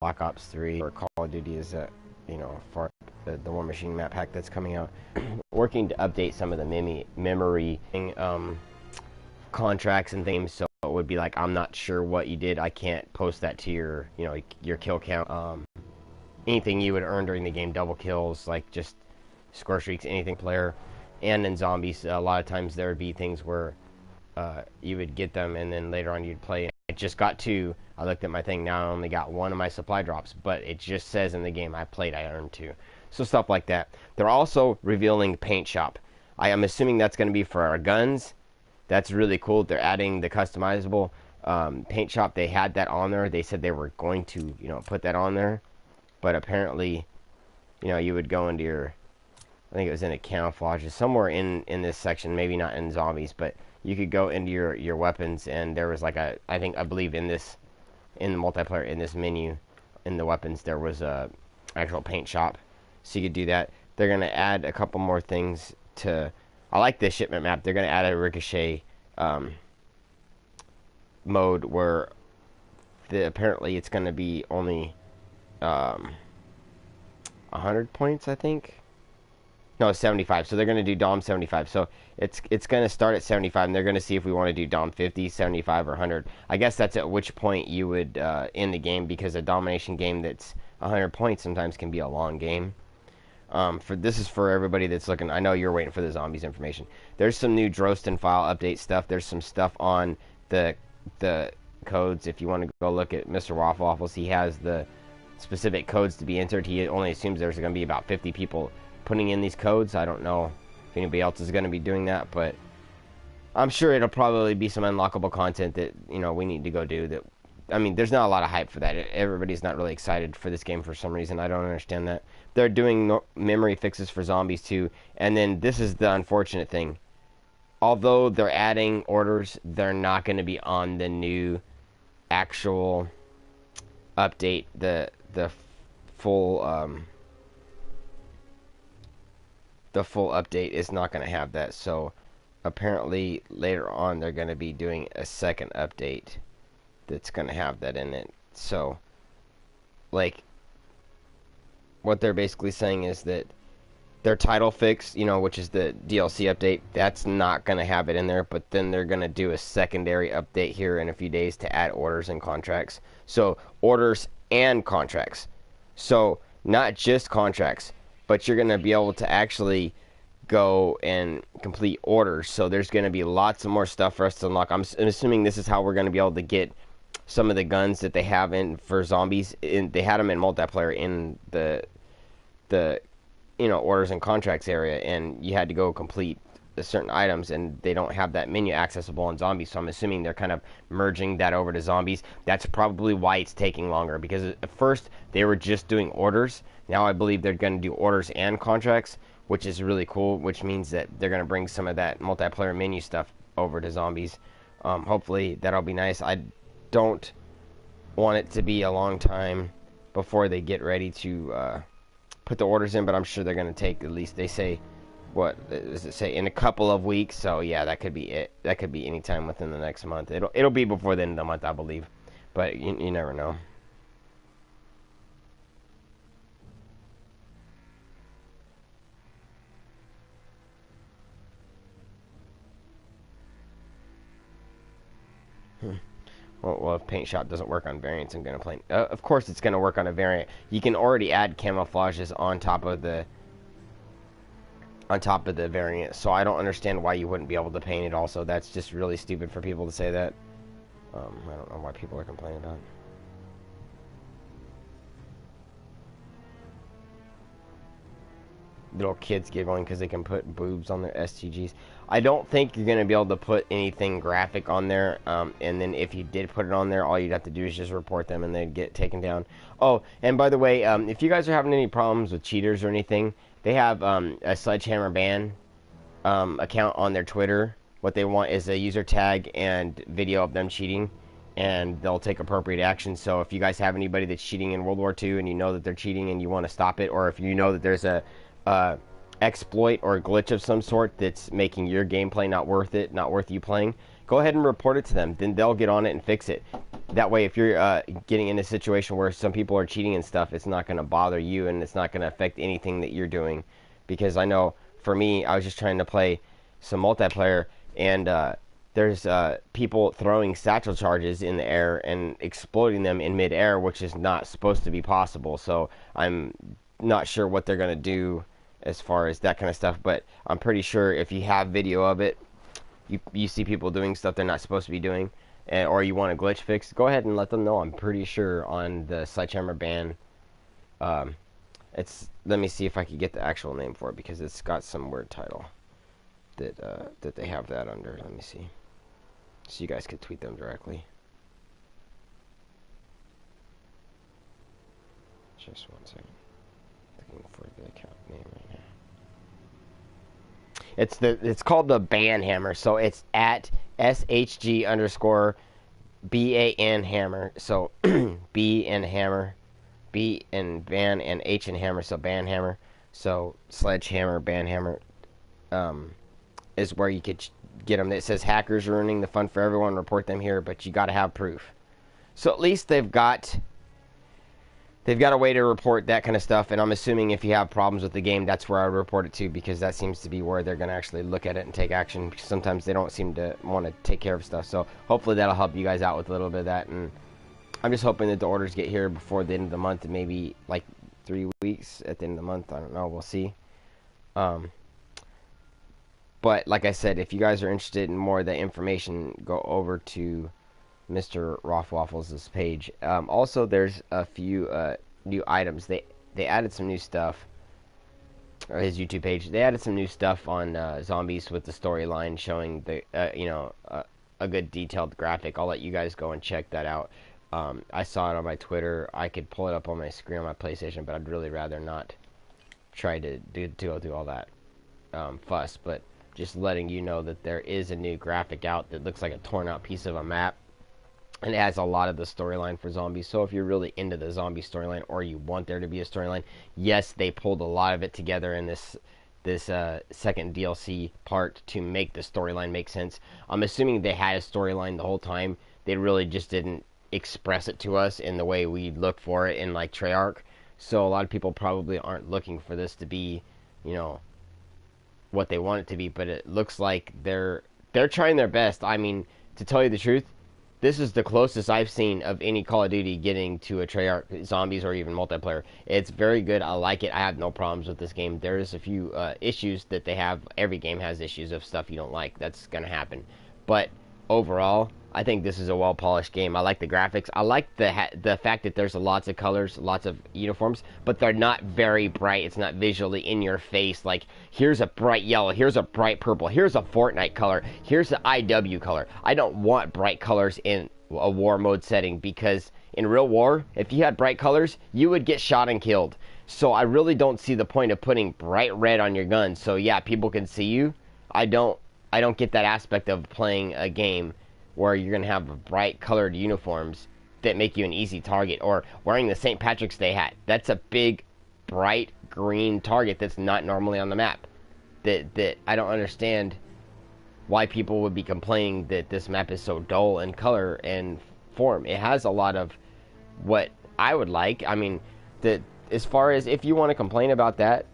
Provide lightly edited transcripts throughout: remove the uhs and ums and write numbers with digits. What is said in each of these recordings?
Black Ops 3 or Call of Duty is for the War Machine map pack that's coming out. Working to update some of the memory contracts and things, so it would be like, I'm not sure what you did, I can't post that to your kill count. Anything you would earn during the game, double kills, like just score streaks, anything player. And in zombies, a lot of times there would be things where you would get them and then later on you'd play. I just got 2. I looked at my thing, now I only got 1 of my supply drops, but it just says in the game I played, I earned 2. So stuff like that. They're also revealing paint shop. I am assuming that's going to be for our guns. That's really cool. They're adding the customizable paint shop. They had that on there. They said they were going to, put that on there. But apparently, you would go into your, I think it was in a camouflage, somewhere in this section, maybe not in zombies, but you could go into your weapons, and there was like I believe in the multiplayer, in this menu, in the weapons, there was a actual paint shop. So you could do that. They're going to add a couple more things to, I like this shipment map. They're going to add a ricochet mode where apparently it's going to be only 100 points, I think. No, 75. So they're going to do Dom 75. So it's going to start at 75, and they're going to see if we want to do Dom 50, 75, or 100. I guess that's at which point you would end the game, because a domination game that's 100 points sometimes can be a long game. This is for everybody that's looking. I know you're waiting for the zombies information. There's some new Drosten file update stuff. There's some stuff on the codes. If you want to go look at Mr. Waffles, he has the specific codes to be entered. He only assumes there's going to be about 50 people putting in these codes. I don't know if anybody else is going to be doing that, but I'm sure it'll probably be some unlockable content that we need to go do. That, I mean, there's not a lot of hype for that. Everybody's not really excited for this game for some reason. I don't understand that. They're doing memory fixes for zombies too, and then this is the unfortunate thing. Although they're adding orders, they're not going to be on the new actual update. The full update is not going to have that. So apparently later on they're going to be doing a second update that's going to have that in it. So like what they're basically saying is that their title fix, which is the DLC update, that's not going to have it in there, but then they're going to do a secondary update here in a few days to add orders and contracts. So orders and contracts. So not just contracts, but you're going to be able to actually go and complete orders. So there's going to be lots of more stuff for us to unlock. I'm assuming this is how we're going to be able to get some of the guns that they have in for zombies. They had them in multiplayer in the orders and contracts area, and you had to go complete the certain items, and they don't have that menu accessible on zombies. So I'm assuming they're kind of merging that over to zombies. That's probably why it's taking longer, because at first they were just doing orders. Now I believe they're going to do orders and contracts, which is really cool, which means that they're going to bring some of that multiplayer menu stuff over to zombies. Hopefully that'll be nice. I don't want it to be a long time before they get ready to put the orders in, but I'm sure they're going to take, at least they say, what does it say, in a couple of weeks. So yeah, that could be it. That could be any time within the next month. It'll be before the end of the month, I believe, but you never know. Well, if Paint Shop doesn't work on variants, I'm going to play... of course it's going to work on a variant. You can already add camouflages on top of the variant, so I don't understand why you wouldn't be able to paint it also. That's just really stupid for people to say that. I don't know why people are complaining about it. Little kids giggling because they can put boobs on their STGs. I don't think you're going to be able to put anything graphic on there, and then if you did put it on there, all you'd have to do is just report them and they'd get taken down. Oh, and by the way, if you guys are having any problems with cheaters or anything, they have a Sledgehammer Ban account on their Twitter. What they want is a user tag and video of them cheating, and they'll take appropriate action. So if you guys have anybody that's cheating in World War II and you know that they're cheating and you want to stop it, or if you know that there's a exploit or glitch of some sort that's making your gameplay not worth it, not worth you playing, go ahead and report it to them. Then they'll get on it and fix it. That way, if you're getting in a situation where some people are cheating and stuff, it's not going to bother you and it's not going to affect anything that you're doing. Because I know, for me, I was just trying to play some multiplayer, and there's people throwing satchel charges in the air and exploding them in midair, which is not supposed to be possible. So I'm not sure what they're going to do as far as that kind of stuff, but I'm pretty sure if you have video of it, you see people doing stuff they're not supposed to be doing, or you want a glitch fixed, go ahead and let them know. I'm pretty sure on the Sledgehammer ban, let me see if I could get the actual name for it, because it's got some weird title that they have that under. Let me see, so you guys could tweet them directly. Just one second. Looking for the account name right now. It's called the Ban Hammer, so it's at SHG_BAN Hammer. So B and Hammer, B and Ban, and H and Hammer, so Ban Hammer. So Sledgehammer, Ban Hammer is where you could get them. It says hackers ruining the fun for everyone. Report them here, but you got to have proof. So at least they've got a way to report that kind of stuff, and I'm assuming if you have problems with the game, that's where I would report it to, because that seems to be where they're going to actually look at it and take action. Sometimes they don't seem to want to take care of stuff, so hopefully that'll help you guys out with a little bit of that, and I'm just hoping that the orders get here before the end of the month, and maybe like 3 weeks at the end of the month. I don't know, we'll see. But like I said, if you guys are interested in more of that information, go over to Mr. Rothwaffles' page. Also, there's a few new items. They added some new stuff. Or his YouTube page. They added some new stuff on zombies with the storyline showing the a good detailed graphic. I'll let you guys go and check that out. I saw it on my Twitter. I could pull it up on my screen on my PlayStation, but I'd really rather not try to go through all that fuss. But just letting you know that there is a new graphic out that looks like a torn out piece of a map. And it has a lot of the storyline for zombies. So if you're really into the zombie storyline, or you want there to be a storyline, yes, they pulled a lot of it together in this second DLC part to make the storyline make sense. I'm assuming they had a storyline the whole time. They really just didn't express it to us in the way we look for it in like Treyarch. So a lot of people probably aren't looking for this to be, what they want it to be. But it looks like they're trying their best. I mean, to tell you the truth, this is the closest I've seen of any Call of Duty getting to a Treyarch zombies or even multiplayer. It's very good. I like it. I have no problems with this game. There's a few issues that they have. Every game has issues of stuff you don't like. That's going to happen. But overall, I think this is a well-polished game. I like the graphics. I like the fact that there's lots of colors, lots of uniforms, but they're not very bright. It's not visually in your face. Like, here's a bright yellow, here's a bright purple, here's a Fortnite color, here's the IW color. I don't want bright colors in a war mode setting, because in real war, if you had bright colors, you would get shot and killed. So I really don't see the point of putting bright red on your gun. So yeah, people can see you. I don't get that aspect of playing a game where you're going to have bright colored uniforms that make you an easy target, or wearing the St. Patrick's Day hat. That's a big, bright green target that's not normally on the map. That I don't understand why people would be complaining that this map is so dull in color and form. It has a lot of what I would like. I mean, as far as if you want to complain about that,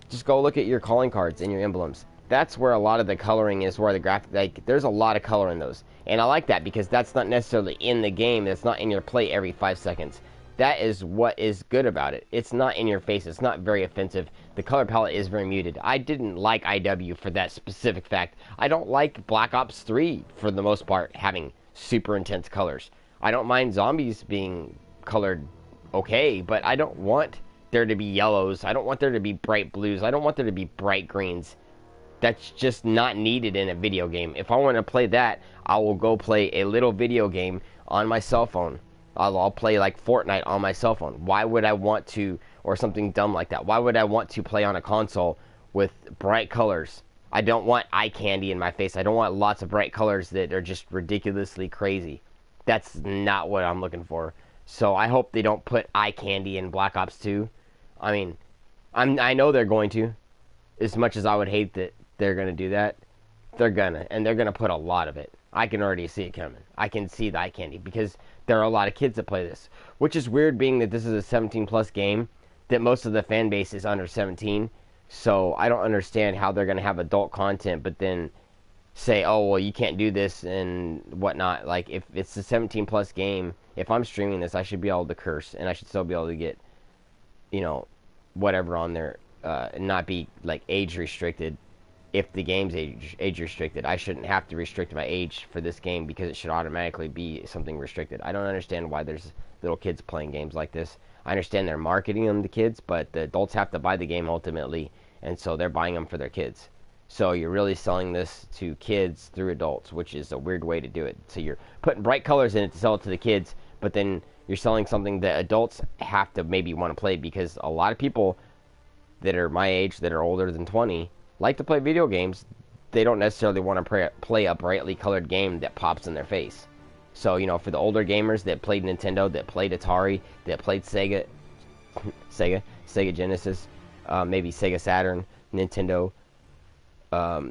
just go look at your calling cards and your emblems. That's where a lot of the coloring is, where the graphic, like, there's a lot of color in those. And I like that, because that's not necessarily in the game. That's not in your play every 5 seconds. That is what is good about it. It's not in your face. It's not very offensive. The color palette is very muted. I didn't like IW for that specific fact. I don't like Black Ops 3, for the most part, having super intense colors. I don't mind zombies being colored okay, but I don't want there to be yellows. I don't want there to be bright blues. I don't want there to be bright greens. That's just not needed in a video game. If I want to play that, I will go play a little video game on my cell phone. I'll play like Fortnite on my cell phone. Why would I want to, or something dumb like that? Why would I want to play on a console with bright colors? I don't want eye candy in my face. I don't want lots of bright colors that are just ridiculously crazy. That's not what I'm looking for. So I hope they don't put eye candy in Black Ops 2. I mean, I know they're going to. As much as I would hate that they're going to do that, they're going to. And they're going to put a lot of it. I can already see it coming. I can see the eye candy because there are a lot of kids that play this, which is weird being that this is a 17 plus game, that most of the fan base is under 17. So I don't understand how they're going to have adult content, but then say, oh, well, you can't do this and whatnot. Like, if it's a 17 plus game, if I'm streaming this, I should be able to curse and I should still be able to get, you know, whatever on there, and not be like age restricted. If the game's age restricted, I shouldn't have to restrict my age for this game because it should automatically be something restricted. I don't understand why there's little kids playing games like this. I understand they're marketing them to kids, but the adults have to buy the game ultimately, and so they're buying them for their kids. So you're really selling this to kids through adults, which is a weird way to do it. So you're putting bright colors in it to sell it to the kids, but then you're selling something that adults have to maybe want to play, because a lot of people that are my age, that are older than 20, like to play video games. They don't necessarily want to play a brightly colored game that pops in their face. So, you know, for the older gamers that played Nintendo, that played Atari, that played Sega Genesis, maybe Sega Saturn, Nintendo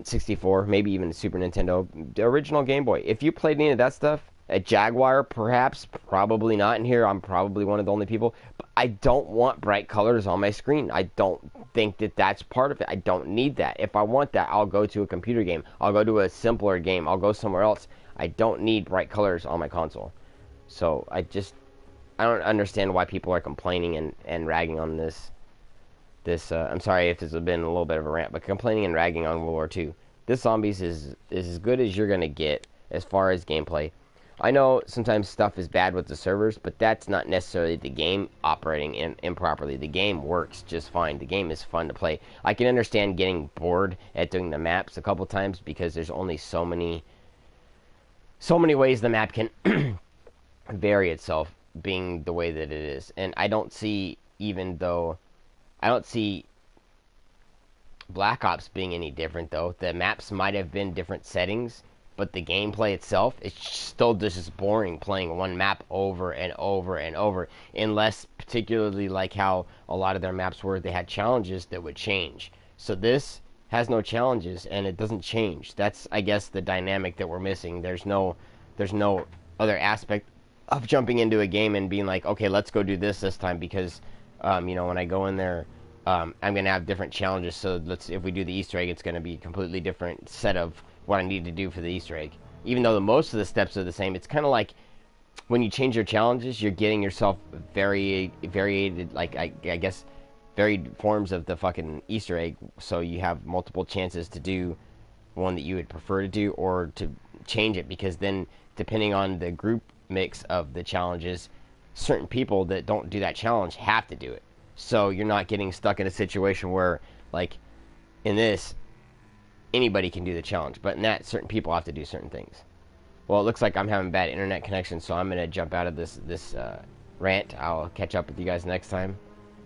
64, maybe even Super Nintendo, the original Game Boy. If you played any of that stuff, a Jaguar, perhaps, probably not in here. I'm probably one of the only people. But I don't want bright colors on my screen. I don't think that that's part of it. I don't need that. If I want that, I'll go to a computer game. I'll go to a simpler game. I'll go somewhere else. I don't need bright colors on my console. So I don't understand why people are complaining and ragging on this. I'm sorry if this has been a little bit of a rant, but complaining and ragging on World War II. This Zombies is as good as you're going to get as far as gameplay. I know sometimes stuff is bad with the servers, but that's not necessarily the game operating improperly. The game works just fine. The game is fun to play. I can understand getting bored at doing the maps a couple times because there's only so many ways the map can vary itself, being the way that it is. And I don't see Black Ops being any different, though. The maps might have been different settings, but the gameplay itself is still just as boring playing one map over and over and over, unless particularly like how a lot of their maps were, they had challenges that would change. So this has no challenges and it doesn't change. That's, I guess, the dynamic that we're missing. There's no other aspect of jumping into a game and being like, okay, let's go do this time because when I go in there, I'm gonna have different challenges. So if we do the Easter egg, it's gonna be a completely different set of what I need to do for the Easter egg. Even though most of the steps are the same, it's kind of like when you change your challenges, you're getting yourself varied, like I guess, varied forms of the fucking Easter egg. So you have multiple chances to do one that you would prefer to do, or to change it, because then depending on the group mix of the challenges, certain people that don't do that challenge have to do it. So you're not getting stuck in a situation where, like, in this, anybody can do the challenge, but in that, certain people have to do certain things. Well, it looks like I'm having bad internet connection, so I'm going to jump out of this rant. I'll catch up with you guys next time.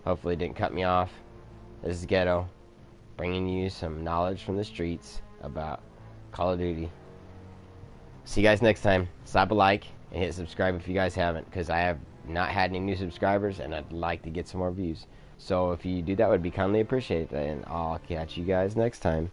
Hopefully it didn't cut me off. This is Ghetto, bringing you some knowledge from the streets about Call of Duty. See you guys next time. Slap a like and hit subscribe if you guys haven't, because I have not had any new subscribers and I'd like to get some more views. So if you do that, would be kindly appreciated, and I'll catch you guys next time.